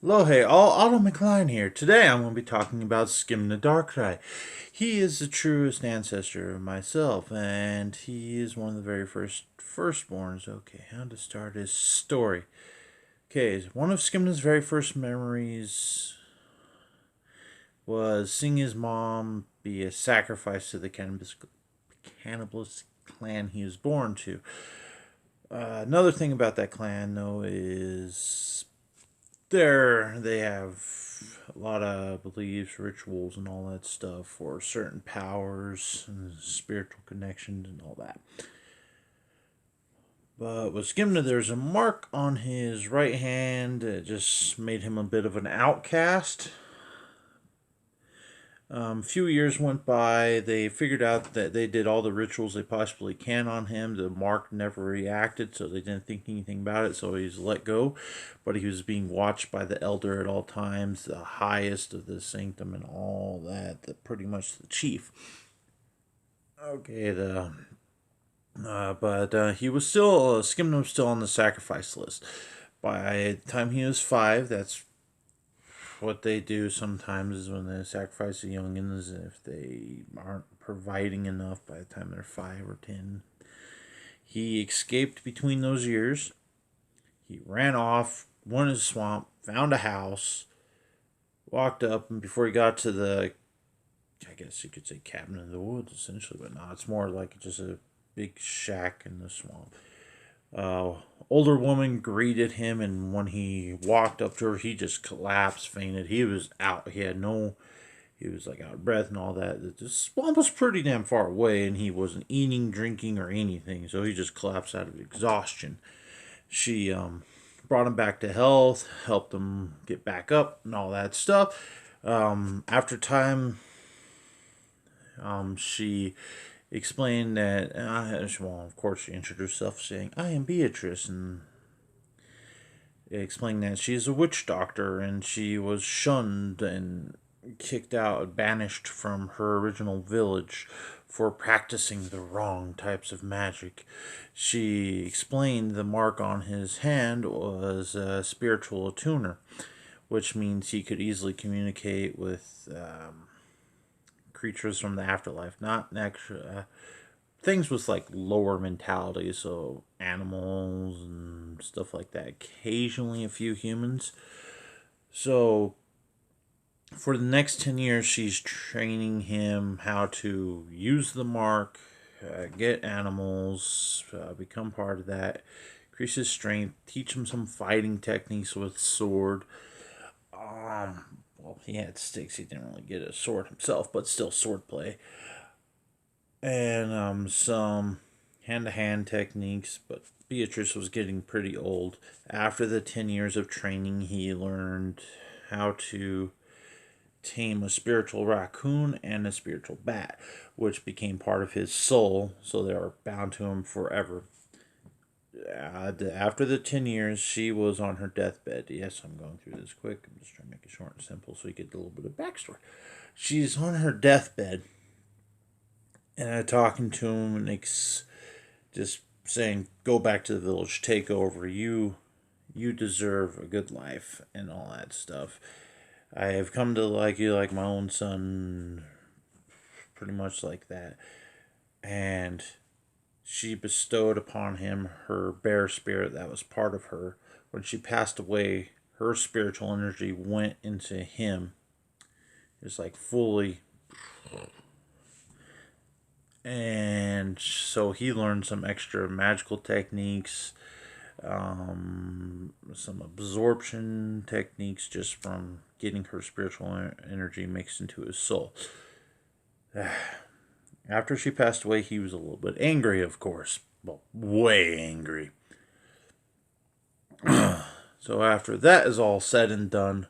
Hello, hey, all Otto McLean here. Today I'm going to be talking about Skimna Darkrai. He is the truest ancestor of myself, and he is one of the very first firstborns. Okay, how to start his story. Okay, one of Skimna's very first memories was seeing his mom be a sacrifice to the cannibalistic clan he was born to. Another thing about that clan, though, is they have a lot of beliefs, rituals, and all that stuff for certain powers and spiritual connections and all that. But with Skimna, there's a mark on his right hand that just made him a bit of an outcast. A few years went by. They figured out that they did all the rituals they possibly can on him. The mark never reacted, so they didn't think anything about it, so he's let go. But he was being watched by the elder at all times, the highest of the sanctum and all that, pretty much the chief. Okay, but he was still, Skimna was still on the sacrifice list. By the time he was 5, that's what they do sometimes is when they sacrifice the youngins, if they aren't providing enough by the time they're 5 or 10. He escaped between those years. He ran off, went in the swamp, found a house, walked up, and before he got to I guess you could say cabin in the woods, essentially, but no, it's more like just a big shack in the swamp. Uh, Older woman greeted him, and when he walked up to her, he just collapsed, fainted. He was out. He was like out of breath and all that. The swamp was pretty damn far away, and he wasn't eating, drinking, or anything, so he just collapsed out of exhaustion. She brought him back to health, helped him get back up, and all that stuff. After time, she explained that, well, of course, she introduced herself saying, "I am Beatrice," and explained that she is a witch doctor and she was shunned and kicked out, banished from her original village for practicing the wrong types of magic. She explained the mark on his hand was a spiritual attuner, which means he could easily communicate with creatures from the afterlife, not things with like lower mentality, so animals and stuff like that. Occasionally, a few humans. So, for the next 10 years, she's training him how to use the mark, get animals, become part of that, increase his strength, teach him some fighting techniques with sword. Well, he had sticks. He didn't really get a sword himself, but still swordplay. And some hand to hand techniques. But Beatrice was getting pretty old. After the 10 years of training, he learned how to tame a spiritual raccoon and a spiritual bat, which became part of his soul, so they are bound to him forever. After the 10 years, she was on her deathbed. Yes, I'm going through this quick. I'm just trying to make it short and simple so you get a little bit of backstory. She's on her deathbed, and I'm talking to him, and just saying, "Go back to the village, take over. You deserve a good life," and all that stuff. I have come to like you like my own son, pretty much like that. And she bestowed upon him her bear spirit that was part of her. When she passed away, her spiritual energy went into him. It's like fully. And so he learned some extra magical techniques, some absorption techniques just from getting her spiritual energy mixed into his soul. After she passed away, he was a little bit angry, of course. Well, way angry. So after that is all said and done,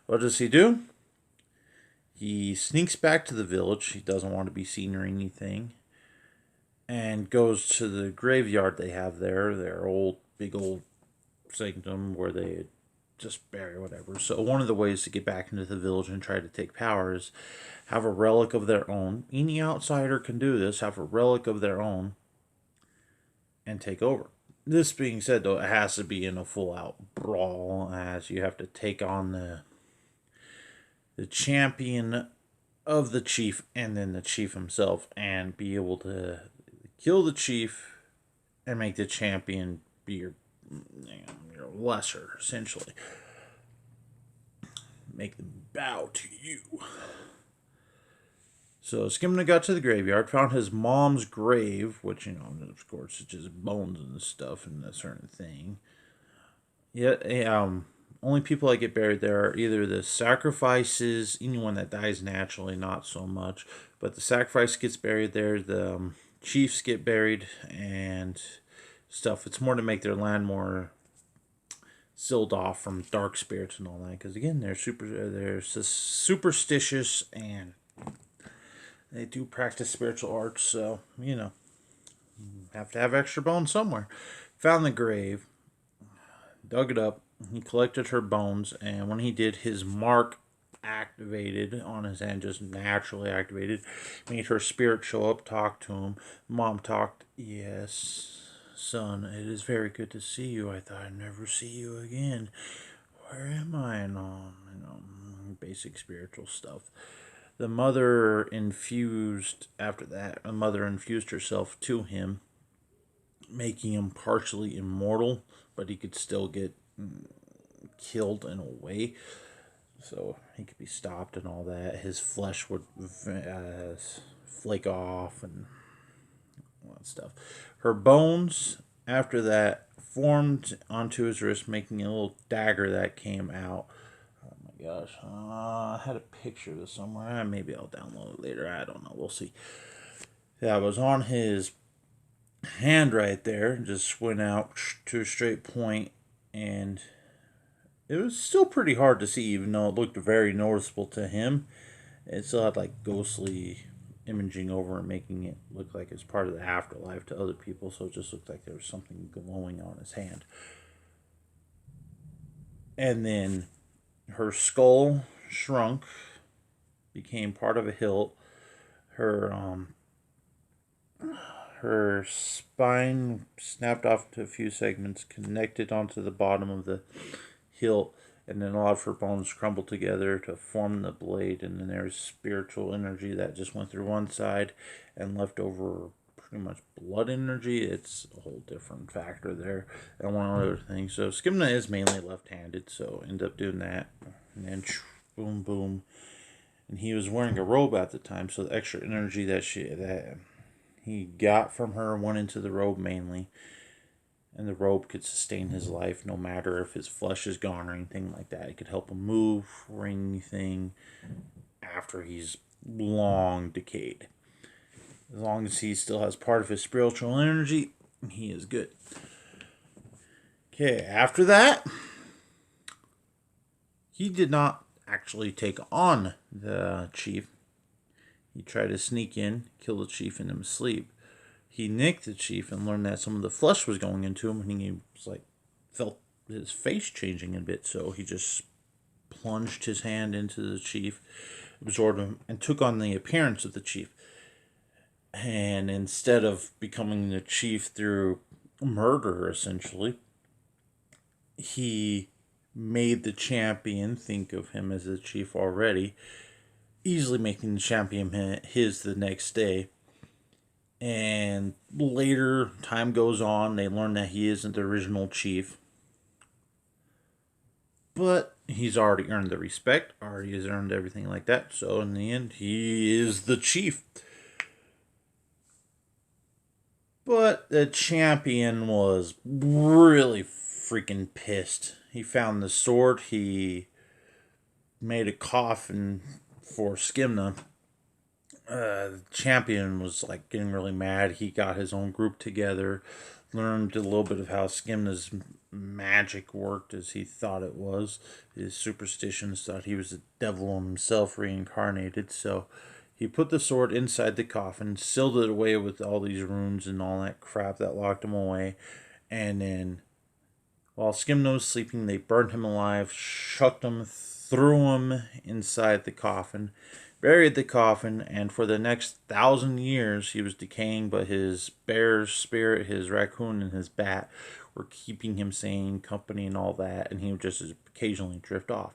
what does he do? He sneaks back to the village. He doesn't want to be seen or anything. And goes to the graveyard they have there, their big old sanctum where they just bury whatever. So one of the ways to get back into the village and try to take power is have a relic of their own. Any outsider can do this, have a relic of their own and take over. This being said, though, it has to be in a full-out brawl, as you have to take on the champion of the chief and then the chief himself, and be able to kill the chief and make the champion be your lesser, essentially. Make them bow to you. So Skimna got to the graveyard, found his mom's grave, which, of course, it's just bones and stuff and that certain thing. Yet, only people that get buried there are either the sacrifices, anyone that dies naturally, not so much, but the sacrifice gets buried there, the chiefs get buried, and stuff. It's more to make their land more sealed off from dark spirits and all that, because again, they're superstitious, and they do practice spiritual arts, so, have to have extra bones somewhere. Found the grave, dug it up, he collected her bones, and when he did, his mark activated on his hand, just naturally activated, made her spirit show up, talk to him. Mom talked, "Yes, son, it is very good to see you. I thought I'd never see you again. Where am I?" And all, basic spiritual stuff. The mother infused herself to him, making him partially immortal, but he could still get killed in a way. So he could be stopped and all that. His flesh would flake off and all that stuff. Her bones, after that, formed onto his wrist, making a little dagger that came out. Gosh, I had a picture of this somewhere. Maybe I'll download it later. I don't know. We'll see. Yeah, it was on his hand right there. Just went out to a straight point, and it was still pretty hard to see, even though it looked very noticeable to him. It still had like ghostly imaging over and making it look like it's part of the afterlife to other people. So it just looked like there was something glowing on his hand. And then her skull shrunk, became part of a hilt. Her spine snapped off to a few segments, connected onto the bottom of the hilt, and then a lot of her bones crumbled together to form the blade. And then there's spiritual energy that just went through one side and left over pretty much blood energy. It's a whole different factor there. And one other thing. So Skimna is mainly left-handed, so end up doing that. And then boom, boom. And he was wearing a robe at the time, so the extra energy that he got from her went into the robe mainly. And the robe could sustain his life no matter if his flesh is gone or anything like that. It could help him move or anything after he's long decayed. As long as he still has part of his spiritual energy, he is good. Okay, after that, he did not actually take on the chief. He tried to sneak in, kill the chief in his sleep. He nicked the chief and learned that some of the flesh was going into him, and he was like, felt his face changing a bit, so he just plunged his hand into the chief, absorbed him, and took on the appearance of the chief. And instead of becoming the chief through murder, essentially, he made the champion think of him as the chief already, easily making the champion his the next day. And later, time goes on, they learn that he isn't the original chief. But he's already earned the respect, already has earned everything like that. So in the end, he is the chief. But the champion was really freaking pissed. He found the sword. He made a coffin for Skimna. The champion was like getting really mad. He got his own group together, learned a little bit of how Skimna's magic worked as he thought it was. His superstitions thought he was the devil himself reincarnated. So he put the sword inside the coffin, sealed it away with all these runes and all that crap that locked him away. And then, while Skimna was sleeping, they burned him alive, chucked him threw him inside the coffin, buried the coffin, and for the next 1,000 years he was decaying, but his bear spirit, his raccoon, and his bat were keeping him sane, company, and all that, and he would just occasionally drift off.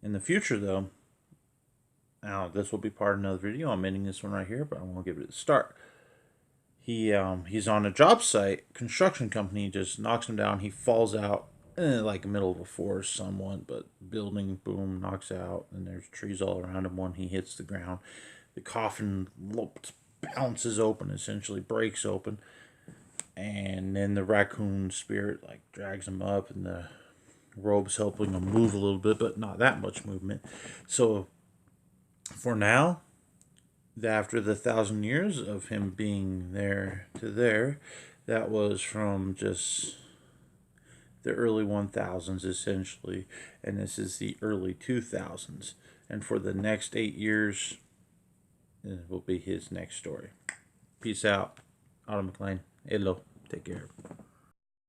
In the future, though, now this will be part of another video. I'm ending this one right here, but I want to give it a start. He's on a job site, construction company just knocks him down. He falls out like the middle of a forest somewhat, but building, boom, knocks out, and there's trees all around him when he hits the ground. The coffin bounces open, essentially breaks open, and then the raccoon spirit like drags him up, and the robe's helping him move a little bit, but not that much movement. So for now, after the 1,000 years of him being there to there, that was from just the early 1000s essentially, and this is the early 2000s, and for the next 8 years it will be his next story. Peace out. Autumn McLean. Hello. Take care.